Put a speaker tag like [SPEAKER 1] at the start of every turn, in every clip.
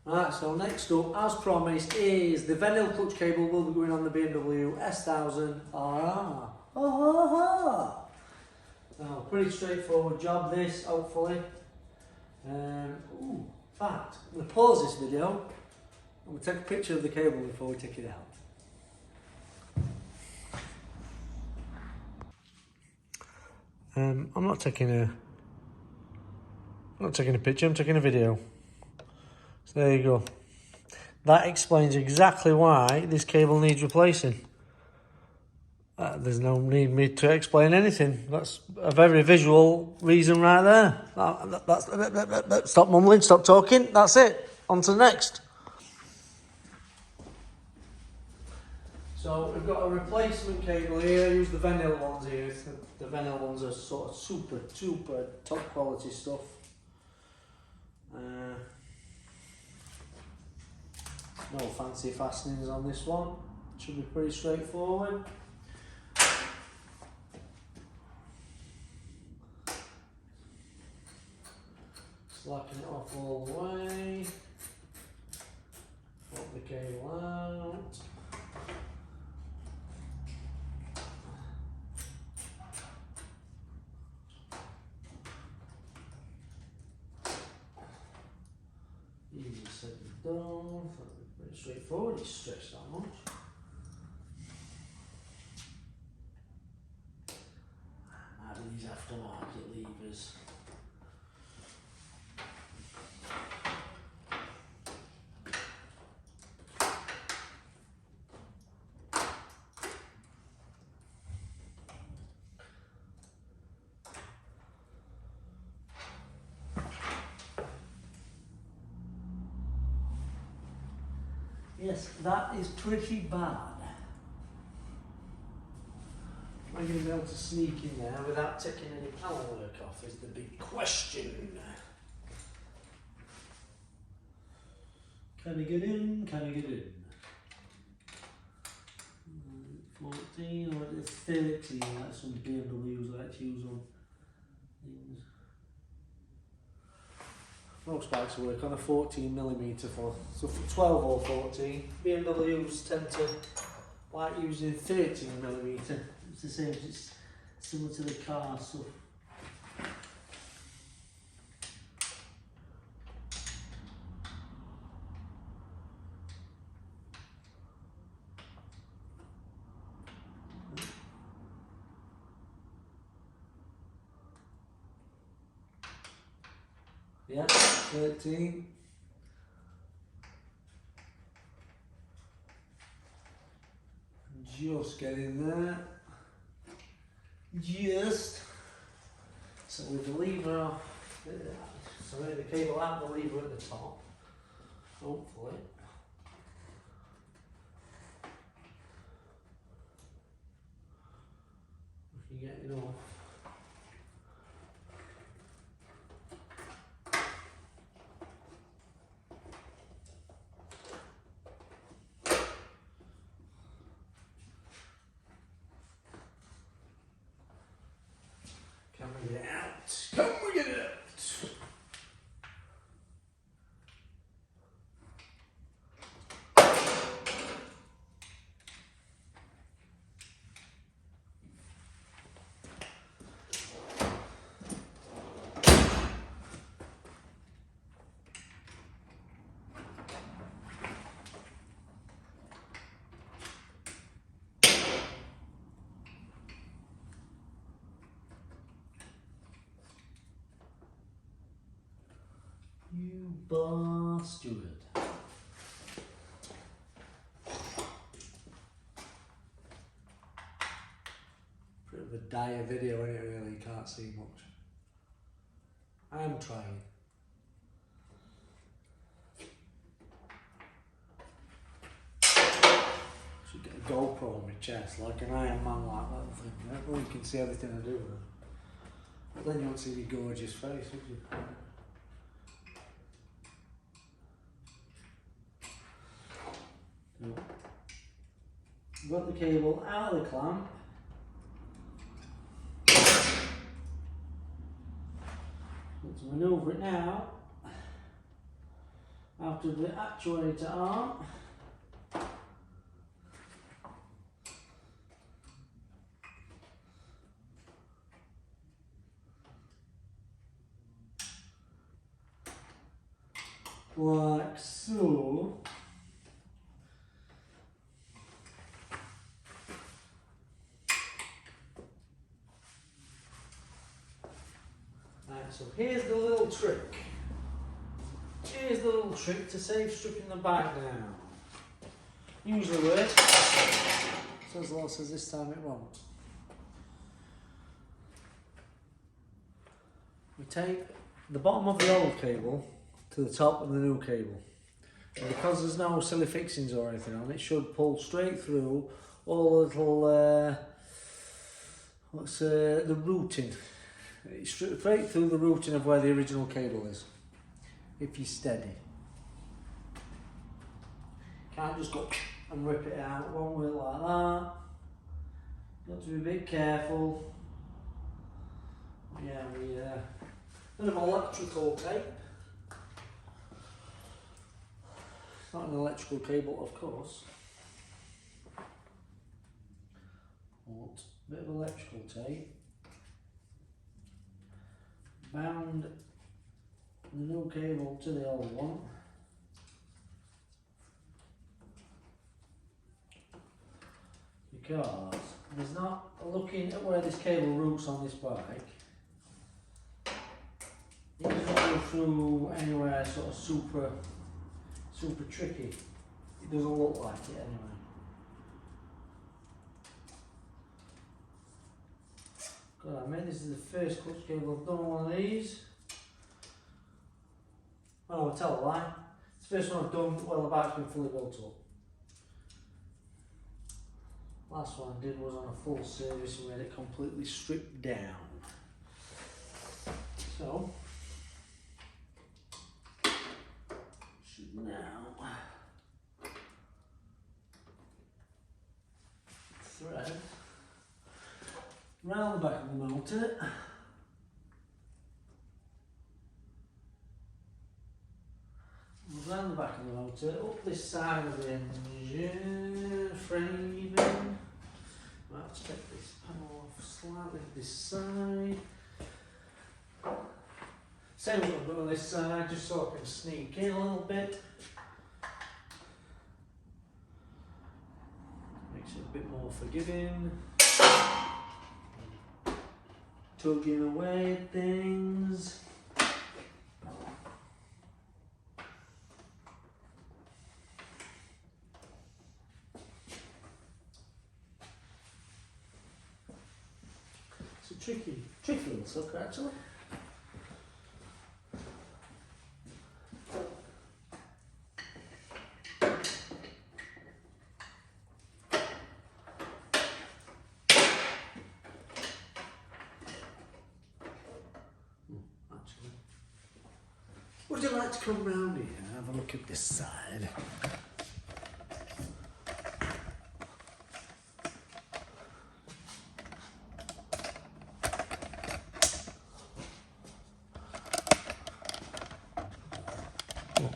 [SPEAKER 1] Right, so next up, as promised, is the Venil clutch cable will be going on the BMW S1000RR. Now, pretty straightforward job this, hopefully. In fact, I'm going to pause this video. I'm going to take a picture of the cable before we take it out. I'm not taking a picture, I'm taking a video. So there you go. That explains exactly why this cable needs replacing. There's no need me to explain anything. That's a very visual reason right there. Stop mumbling, stop talking, that's it. On to the next. So we've got a replacement cable here. I use the Venil ones here. The Venil ones are sort of super top quality stuff. No fancy fastenings on this one. Should be pretty straightforward. Slapping it off all the way. Pop the cable out. Easy said and done. Pretty straightforward. It's stretched that much. These aftermarket levers. Yes, that is pretty bad. Am I going to be able to sneak in there without taking any panel work off is the big question. Can I get in? Can I get in? 14 or 13, like some BMWs like to use on things. Most bikes work on a 14mm for, so for 12 or 14. BMWs tend to like using 13mm. It's the same, it's similar to the car stuff. Yeah, 13. Just get in there. Just. So with the lever off, so with the cable out, the lever at the top, hopefully. We can get it off. Can we get it out? Can we get it out? You bastard. Bit of a dire video, isn't it, really? You can't see much. I am trying. Should get a GoPro on my chest, like an Iron Man like that thing. Well, you can see everything I do. But then you won't see my gorgeous face, would you? No. Got the cable out of the clamp. To manoeuvre it now, I have mounted the actuator arm. Like so. Right, so here's the little trick. Here's the little trick to save stripping the bike down. Usually works. So as Law says this time it won't. We take the bottom of the old cable to the top of the new cable. And because there's no silly fixings or anything on it, should pull straight through all the little, the routing. It's straight through the routing of where the original cable is, if you're steady. Can't just go and rip it out, won't work like that. Got to be a bit careful. Yeah, bit of electrical tape. It's not an electrical cable, of course. But a bit of electrical tape. Bound the new cable to the old one. Because there's not, looking at where this cable routes on this bike, it doesn't go through anywhere sort of super tricky. It doesn't look like it anyway. God, I mean, this is the first clutch cable I've done on one of these. Oh, I'll tell a lie. It's the first one I've done while the bike's been fully built up. Last one I did was on a full service and we had it completely stripped down. So, should now thread round the back of the motor. Round the back of the motor, up this side of the engine frame. Might have to take this panel off slightly this side. Same as what I've done on this side, just so I can sneak in a little bit. Makes it a bit more forgiving. Tugging away at things. Tricky little sucker actually. Would you like to come round here and have a look at this side?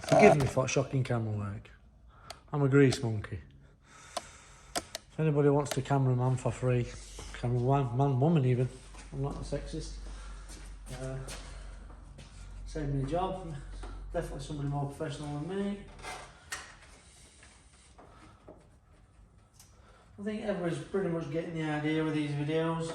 [SPEAKER 1] Forgive me for shocking camera work. I'm a grease monkey. If anybody wants to cameraman for free, cameraman, woman even, I'm not a sexist. Save me a job. Definitely somebody more professional than me. I think everybody's pretty much getting the idea with these videos.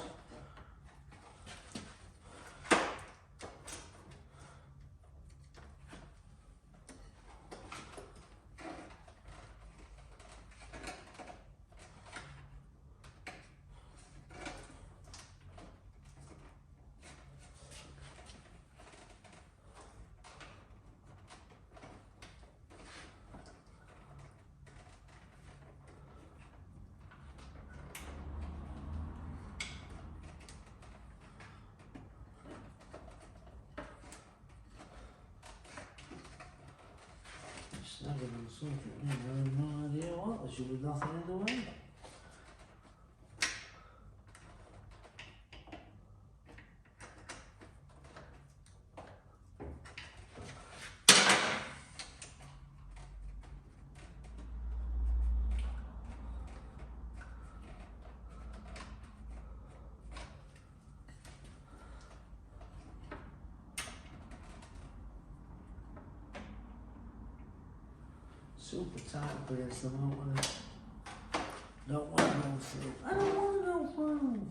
[SPEAKER 1] Snagging on something, I have no idea what, there should be nothing in the way. super tight up against the motor. Don't want to go through. I don't want to go through.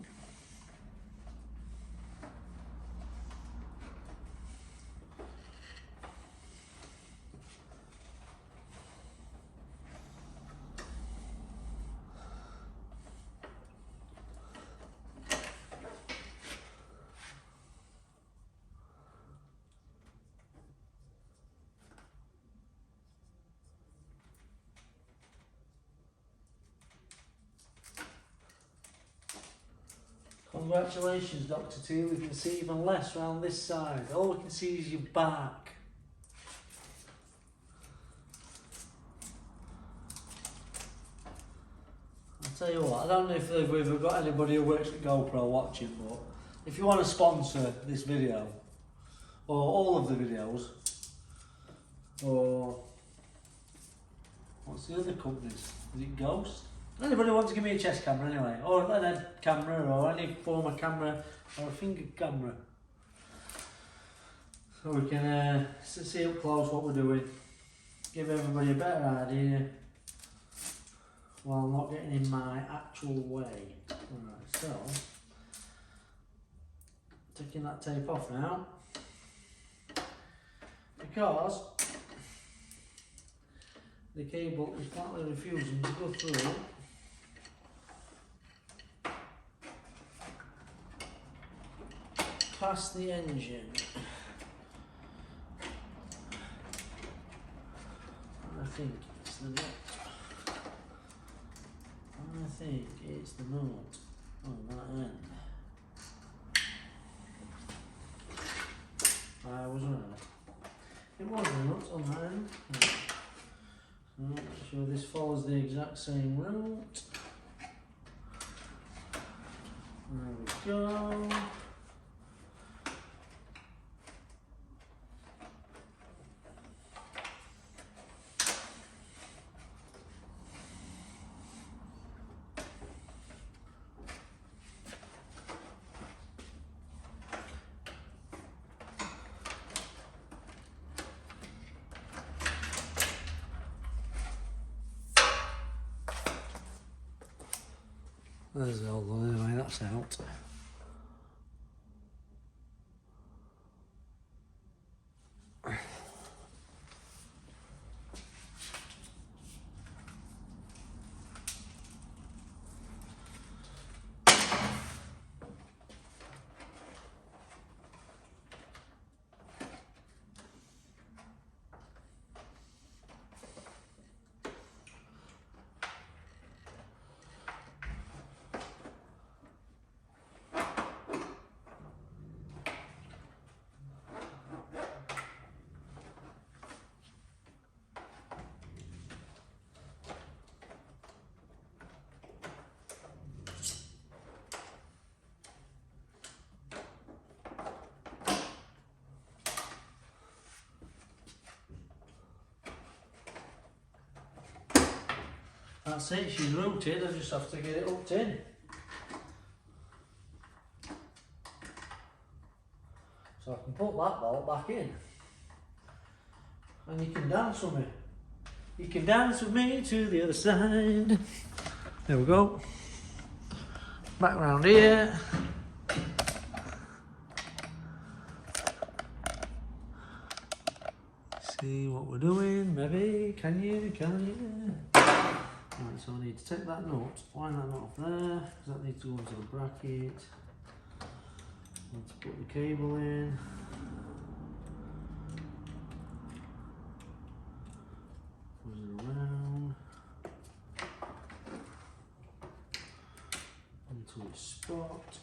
[SPEAKER 1] Congratulations, Dr Tepi. We can see even less around this side. All we can see is your back. I'll tell you what, I don't know if we've got anybody who works at GoPro watching, but if you want to sponsor this video, or all of the videos, or what's the other companies? Is it Ghost? Anybody want to give me a chest camera anyway, or an head camera, or any form of camera, or a finger camera, so we can see up close what we're doing, give everybody a better idea while not getting in my actual way. Alright, so taking that tape off now, because the cable is partly refusing to go through. Past the engine. I think it's the nut. I think it's the nut on that end. I was right. It was a nut on that end. So make sure this follows the exact same route. There we go. There's the old one anyway, that's out. That's it, she's routed, I just have to get it hooked in. So I can put that bolt back in. And you can dance with me. You can dance with me to the other side. There we go. Back round here. See what we're doing, maybe. Can you? Right, so I need to take that nut, wind that nut off there, because that needs to go into the bracket. I need to put the cable in. Push it around into its spot.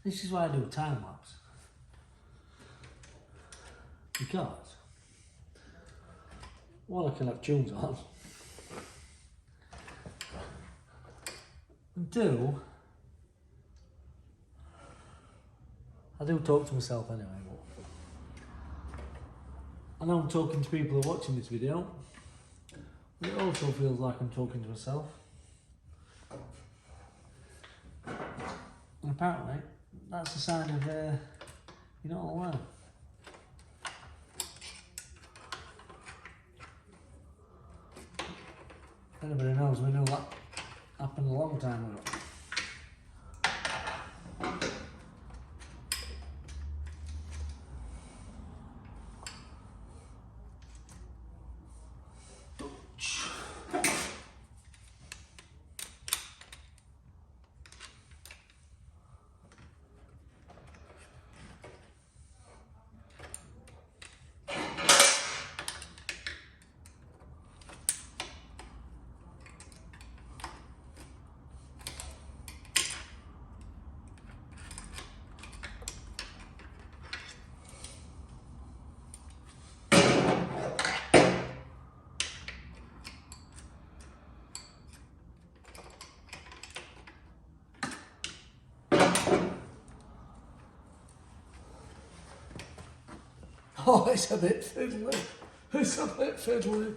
[SPEAKER 1] This is why I do time lapse, because one, I can have tunes on, and two, I do talk to myself anyway, but I know I'm talking to people who are watching this video, but it also feels like I'm talking to myself. And apparently, that's a sign of you're not alone. Anybody knows, we know that happened a long time ago. Oh, it's a bit fiddly. It's a bit fiddly.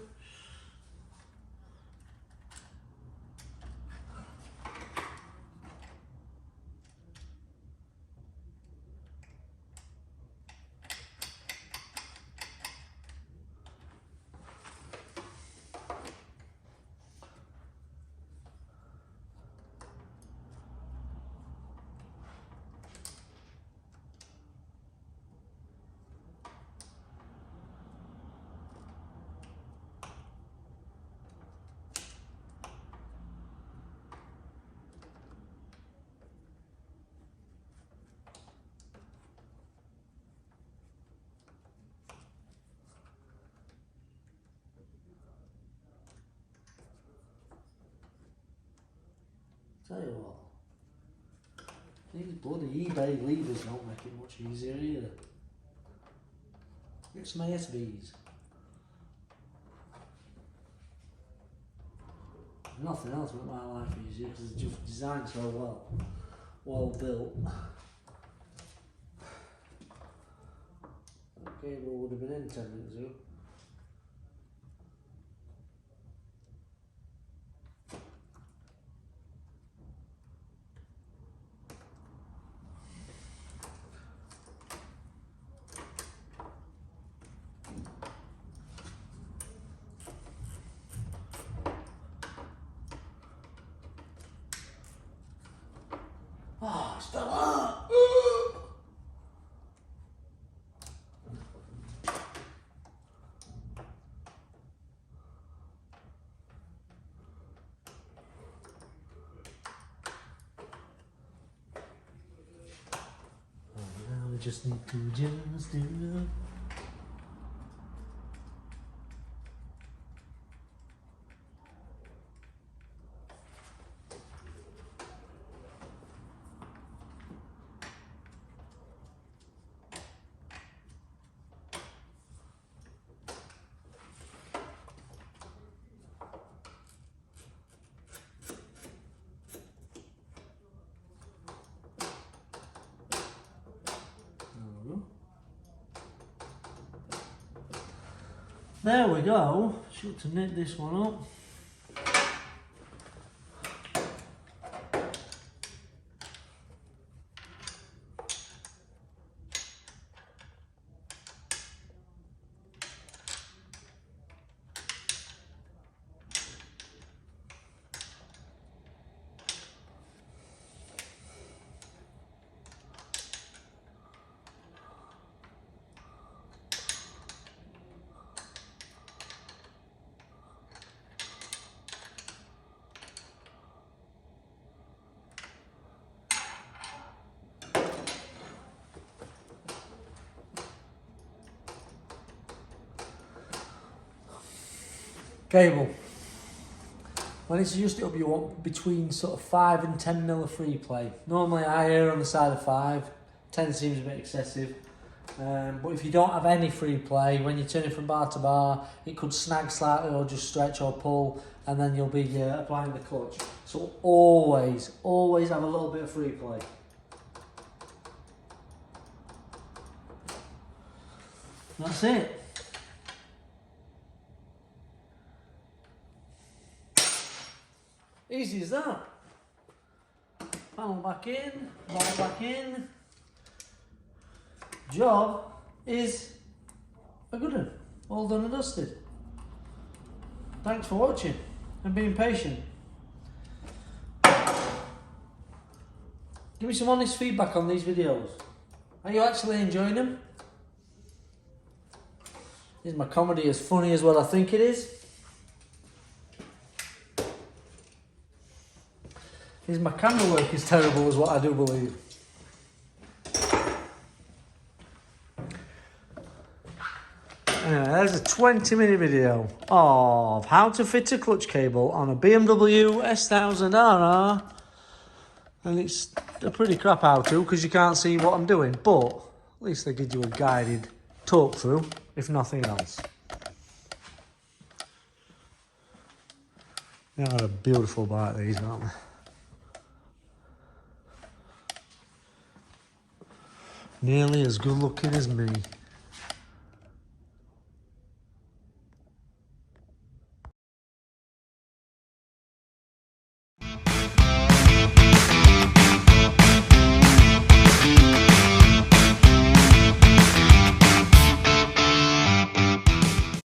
[SPEAKER 1] Tell you what, these bloody eBay levers don't make it much easier either. Get some ASBs. Nothing else make my life easier because it's just designed so well built. That cable would have been in 10 minutes ago. Oh, it's fell out! Now we just need to just do it. There we go. Should to knit this one up. Cable. When it's adjusted up, you want between sort of 5 and 10 mil of free play. Normally I err on the side of 5, 10 seems a bit excessive. But if you don't have any free play, when you turn it from bar to bar, it could snag slightly or just stretch or pull, and then you'll be applying the clutch. So always have a little bit of free play. That's it. Easy as that. Panel back in, ball back in. Job is a good one. All done and dusted. Thanks for watching and being patient. Give me some honest feedback on these videos. Are you actually enjoying them? Is my comedy as funny as what I think it is? Is my camera work as terrible as what I do believe? Anyway, there's a 20-minute video of how to fit a clutch cable on a BMW S1000RR. And it's a pretty crap how to because you can't see what I'm doing, but at least they give you a guided talk through, if nothing else. They are a beautiful bike, these, aren't they? Nearly as good looking as me.